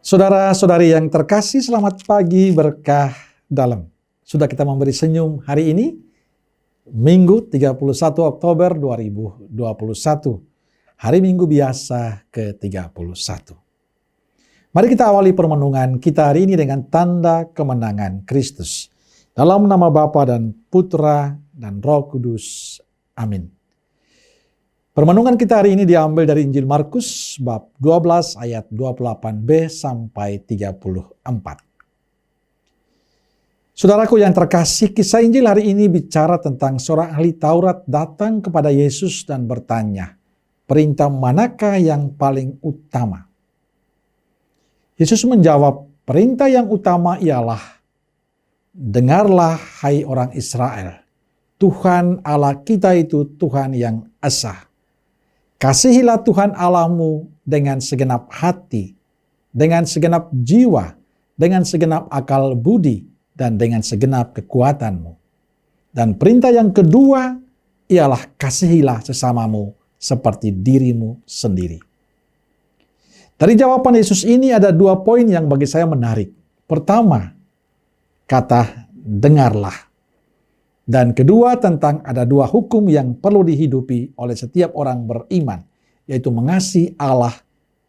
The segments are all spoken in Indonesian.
Saudara-saudari yang terkasih, selamat pagi berkah dalam. Sudah kita memberi senyum hari ini, Minggu 31 Oktober 2021. Hari Minggu biasa ke-31. Mari kita awali permenungan kita hari ini dengan tanda kemenangan Kristus. Dalam nama Bapa dan Putra dan Roh Kudus. Amin. Permenungan kita hari ini diambil dari Injil Markus bab 12 ayat 28b sampai 34. Saudaraku yang terkasih, kisah Injil hari ini bicara tentang seorang ahli Taurat datang kepada Yesus dan bertanya, perintah manakah yang paling utama? Yesus menjawab, perintah yang utama ialah, dengarlah hai orang Israel, Tuhan Allah kita itu Tuhan yang esa. Kasihilah Tuhan Allahmu dengan segenap hati, dengan segenap jiwa, dengan segenap akal budi, dan dengan segenap kekuatanmu. Dan perintah yang kedua ialah kasihilah sesamamu seperti dirimu sendiri. Dari jawaban Yesus ini ada dua poin yang bagi saya menarik. Pertama, kata dengarlah. Dan kedua tentang ada dua hukum yang perlu dihidupi oleh setiap orang beriman, yaitu mengasihi Allah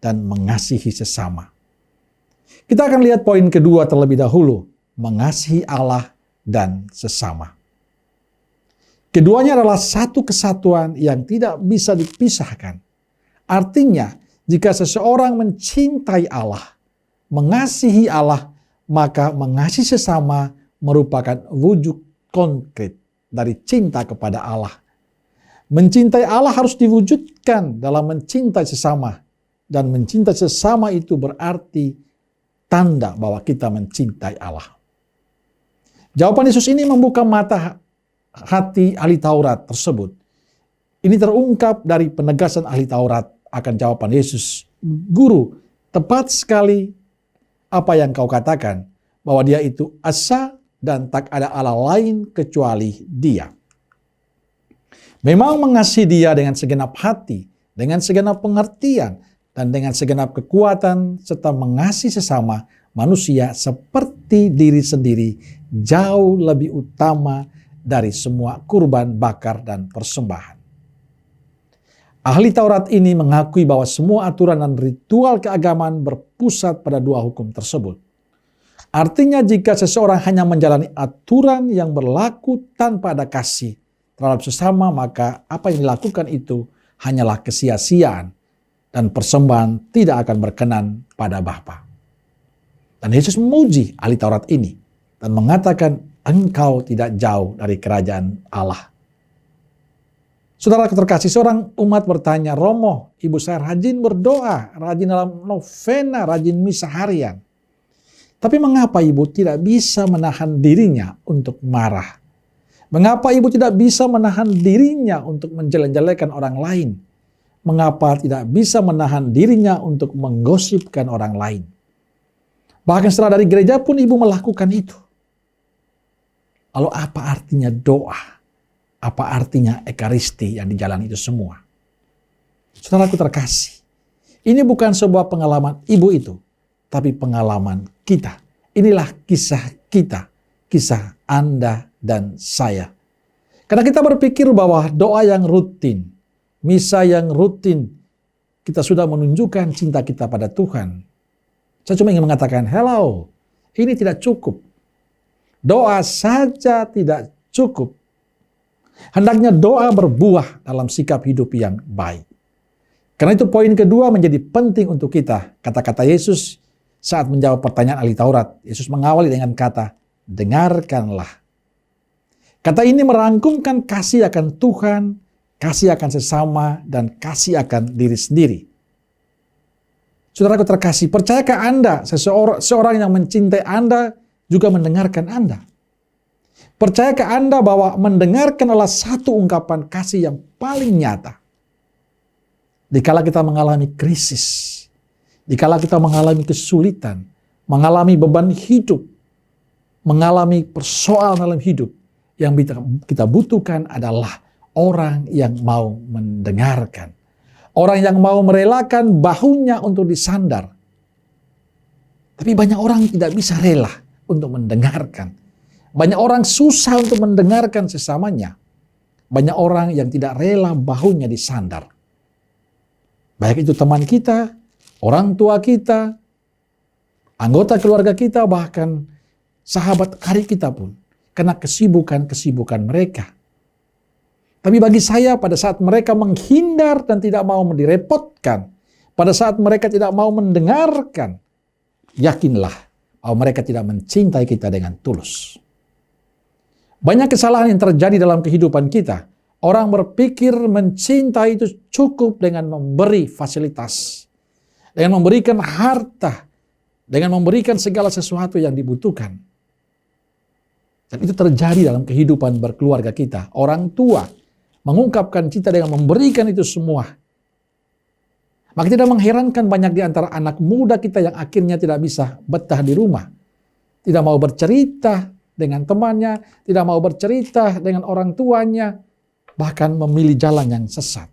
dan mengasihi sesama. Kita akan lihat poin kedua terlebih dahulu, mengasihi Allah dan sesama. Keduanya adalah satu kesatuan yang tidak bisa dipisahkan. Artinya, jika seseorang mencintai Allah, mengasihi Allah, maka mengasihi sesama merupakan wujud konkret dari cinta kepada Allah. Mencintai Allah harus diwujudkan dalam mencintai sesama. Dan mencintai sesama itu berarti tanda bahwa kita mencintai Allah. Jawaban Yesus ini membuka mata hati ahli Taurat tersebut. Ini terungkap dari penegasan ahli Taurat akan jawaban Yesus. Guru, tepat sekali apa yang kau katakan, bahwa dia itu esa dan tak ada Allah lain kecuali Dia. Memang mengasihi Dia dengan segenap hati, dengan segenap pengertian, dan dengan segenap kekuatan, serta mengasihi sesama manusia seperti diri sendiri, jauh lebih utama dari semua kurban bakar dan persembahan. Ahli Taurat ini mengakui bahwa semua aturan dan ritual keagamaan berpusat pada dua hukum tersebut. Artinya jika seseorang hanya menjalani aturan yang berlaku tanpa ada kasih terhadap sesama, maka apa yang dilakukan itu hanyalah kesia-siaan dan persembahan tidak akan berkenan pada Bapa. Dan Yesus memuji ahli Taurat ini dan mengatakan, engkau tidak jauh dari kerajaan Allah. Saudara terkasih, seorang umat bertanya, Romo, ibu saya rajin berdoa, rajin dalam novena, rajin misa harian. Tapi mengapa ibu tidak bisa menahan dirinya untuk marah? Mengapa ibu tidak bisa menahan dirinya untuk menjelek-jelekan orang lain? Mengapa tidak bisa menahan dirinya untuk menggosipkan orang lain? Bahkan setelah dari gereja pun ibu melakukan itu. Lalu apa artinya doa? Apa artinya ekaristi yang dijalani itu semua? Saudaraku terkasih, ini bukan sebuah pengalaman ibu itu, tapi pengalaman kita. Inilah kisah kita, kisah Anda dan saya. Karena kita berpikir bahwa doa yang rutin, misa yang rutin, kita sudah menunjukkan cinta kita pada Tuhan. Saya cuma ingin mengatakan, hello, ini tidak cukup. Doa saja tidak cukup. Hendaknya doa berbuah dalam sikap hidup yang baik. Karena itu poin kedua menjadi penting untuk kita. Kata-kata Yesus saat menjawab pertanyaan ahli Taurat, Yesus mengawali dengan kata, dengarkanlah. Kata ini merangkumkan kasih akan Tuhan, kasih akan sesama, dan kasih akan diri sendiri. Saudaraku terkasih, percayakah Anda seorang yang mencintai Anda juga mendengarkan Anda? Percayakah Anda bahwa mendengarkan adalah satu ungkapan kasih yang paling nyata? Dikala kita mengalami krisis, dikala kita mengalami kesulitan, mengalami beban hidup, mengalami persoalan dalam hidup, yang kita butuhkan adalah orang yang mau mendengarkan. Orang yang mau merelakan bahunya untuk disandar. Tapi banyak orang tidak bisa rela untuk mendengarkan. Banyak orang susah untuk mendengarkan sesamanya. Banyak orang yang tidak rela bahunya disandar. Baik itu teman kita, orang tua kita, anggota keluarga kita, bahkan sahabat karib kita pun. Karena kesibukan-kesibukan mereka. Tapi bagi saya pada saat mereka menghindar dan tidak mau direpotkan, pada saat mereka tidak mau mendengarkan, yakinlah bahwa mereka tidak mencintai kita dengan tulus. Banyak kesalahan yang terjadi dalam kehidupan kita. Orang berpikir mencintai itu cukup dengan memberi fasilitas, dengan memberikan harta, dengan memberikan segala sesuatu yang dibutuhkan. Dan itu terjadi dalam kehidupan berkeluarga kita. Orang tua mengungkapkan cinta dengan memberikan itu semua. Maka tidak mengherankan banyak di antara anak muda kita yang akhirnya tidak bisa betah di rumah. Tidak mau bercerita dengan temannya, tidak mau bercerita dengan orang tuanya, bahkan memilih jalan yang sesat.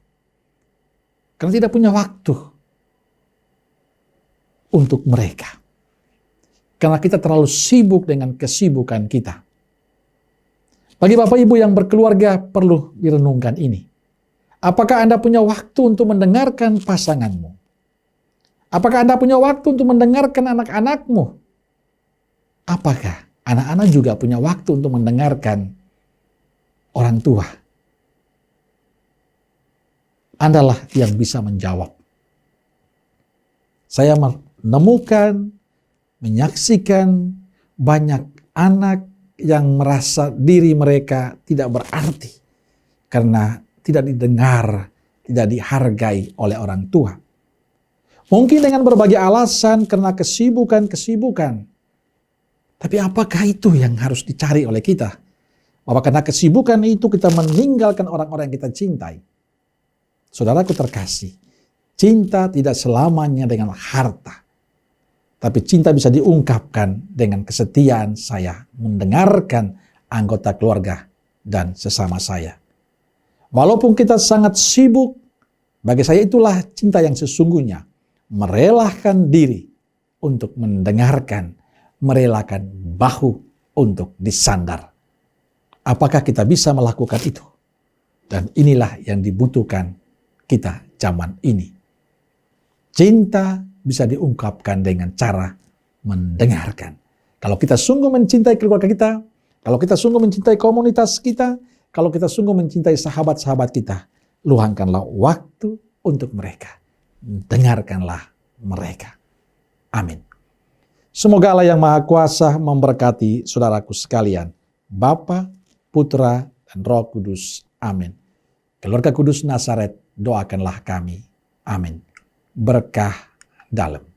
Karena tidak punya waktu untuk mereka. Karena kita terlalu sibuk dengan kesibukan kita. Bagi Bapak Ibu yang berkeluarga perlu direnungkan ini. Apakah Anda punya waktu untuk mendengarkan pasanganmu? Apakah Anda punya waktu untuk mendengarkan anak-anakmu? Apakah anak-anak juga punya waktu untuk mendengarkan orang tua? Andalah yang bisa menjawab. Saya menemukan, menyaksikan banyak anak yang merasa diri mereka tidak berarti karena tidak didengar, tidak dihargai oleh orang tua. Mungkin dengan berbagai alasan karena kesibukan-kesibukan. Tapi apakah itu yang harus dicari oleh kita? Bahwa karena kesibukan itu kita meninggalkan orang-orang yang kita cintai. Saudaraku terkasih, cinta tidak selamanya dengan harta. Tapi cinta bisa diungkapkan dengan kesetiaan saya mendengarkan anggota keluarga dan sesama saya. Walaupun kita sangat sibuk, bagi saya itulah cinta yang sesungguhnya. Merelakan diri untuk mendengarkan, merelakan bahu untuk disandar. Apakah kita bisa melakukan itu? Dan inilah yang dibutuhkan kita zaman ini. Cinta bisa diungkapkan dengan cara mendengarkan. Kalau kita sungguh mencintai keluarga kita, kalau kita sungguh mencintai komunitas kita, kalau kita sungguh mencintai sahabat-sahabat kita, luangkanlah waktu untuk mereka. Dengarkanlah mereka. Amin. Semoga Allah yang Maha Kuasa memberkati saudaraku sekalian. Bapa, Putra, dan Roh Kudus. Amin. Keluarga Kudus Nazaret, doakanlah kami. Amin. Berkah dalam.